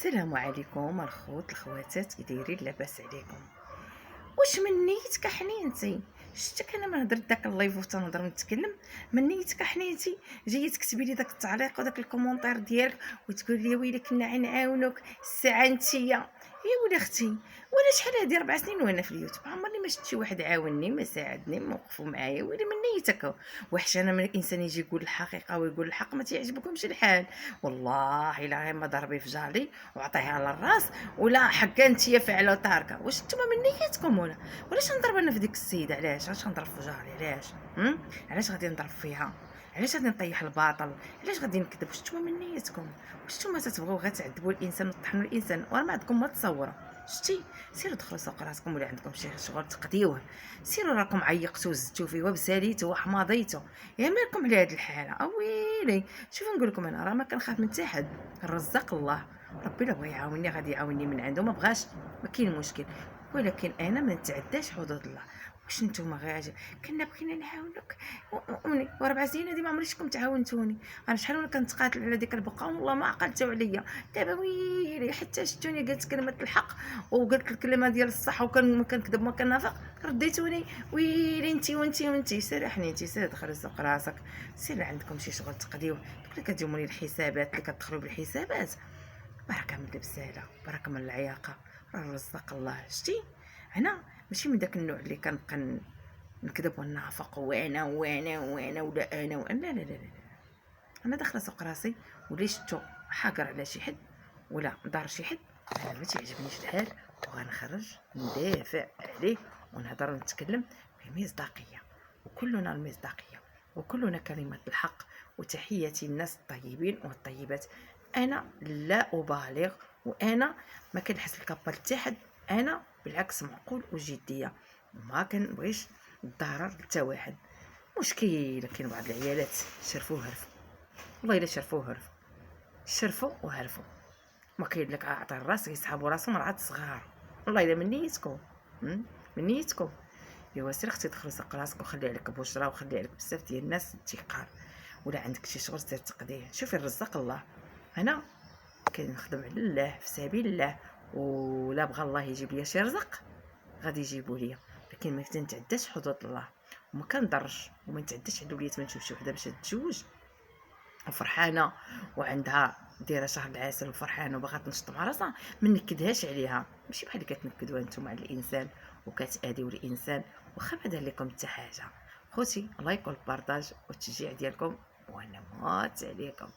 السلام عليكم الخوت الخواتات، كي دايرين؟ لاباس عليكم؟ واش من نيتك حنينتي؟ شتك انا ما هضرت داك اللايف وتنهضر نتكلم. من نيتك حنينتي جايه تكتبي لي داك التعليق وداك الكومونتير ديالك وتقول لي ويلي كنا نعاونوك الساعه نتيا. يا ولا اختي، ولا شحال هادي 4 سنين وانا في اليوتيوب عمرني ما شفت شي واحد عاونني ما ساعدني ما وقفوا معايا. ويلي من نيتك. وحش انا من الانسان يجي يقول الحقيقه ويقول الحق ما تيعجبكمش الحال. والله الا غير ما ضربي في جاري وعطيها على الراس ولا حكا نتيا فعله وتاركه. واش نتوما من نيتكم ولاش نضرب انا في ديك السيده؟ علاش غنضرب في جاري؟ علاش غادي نضرب فيها؟ علاش غادي نطيح الباطل؟ علاش غادي نكذب؟ واش نتوما من نيتكم؟ واش نتوما تتبغيو غير تعذبوا الانسان وتطحنوا الانسان ورا ما عندكم ما تصوروا؟ شتي، سيروا دخلوا سوق راسكم ولا عندكم شي شغل تقضيوه. سيروا راكم عيقتوا زدتوا فيه وبساليتوا وحماضيتوا. يا مالكم على هاد الحاله؟ اويلي شوفوا نقول لكم، انا راه ما كنخاف من حتى حد. الرزاق الله، ربي الا بغى يعاونني غادي يعاونني من عنده، ما بغاش ما كاين مشكل. ولكن انا ما نتعداش حدود الله. واش نتوما غير كنا بغينا نعاونوك و4 سنين هادي ما عمري شفتكم تعاونتوني. انا شحال وانا كنتقاتل على ديك البقعه والله ما عقلتوا عليا. دابا ويلي حتى شفتوني قالت كلمه الحق وقلت الكلمه ديال الصح وكان كنكذب ما كنافق رديتوني. ويلي انتي وانتي سيري انتي سير دخلي سوق راسك. سير عندكم شي شغل تقضيوه. دوك اللي كتجيو لي الحسابات اللي كتدخلوا بالحسابات، بركه من البساله بركه من العياقه. راه رزق الله. شتي، انا ماشي من داك النوع اللي كنبقى نكذب ونافق وانا ولا انا لا لا لا لا. انا داخله سوق راسي ولا شفتو حاقر على شي حد ولا دار شي حد انا ما تعجبنيش الحال وغنخرج ندافع عليه ونهضر ونتكلم بمصداقيه. وكلنا المصداقيه وكلنا كلمه الحق. وتحياتي الناس الطيبين والطيبات. انا لا ابالغ وانا ما كنحس الكابا حتى حد. انا بالعكس معقول وجديه وما كنبغيش الضرر حتى واحد. مشكل كاين بعض العيالات شرفوا هرفوا. والله الا شرفوا هرفوا شرفوا وهرفوا. ما كاين لك عطى الراس يسحبوا راسهم راه صغار. والله الا من نيتكم من نيتكم. ايوا سير اختي دخلي سق راسك وخلي عليك بشرى وخلي عليك بزاف ديال الناس الثقار. ولا عندك شي شغل سير تقضيه. شوفي الرزاق الله. انا كنخدم على الله في سبيل الله، ولا بغى الله يجيب لي شي رزق غادي يجيبوا لي. لكن ما كنتعداش حدود الله وما كنضرش وما نتعداش على وليات. ما نشوف شي وحده باش تتزوج وفرحانه وعندها دايره شهر العسل وفرحانه وباغا تنشط مع راسها ما نكدهاش عليها. ماشي بحال اللي كتنكدوا انتم على الانسان وكتاذيو الانسان واخا ما دار لكم حتى حاجه. خوتي لايك والبارطاج والتشجيع ديالكم وانا موات عليكم.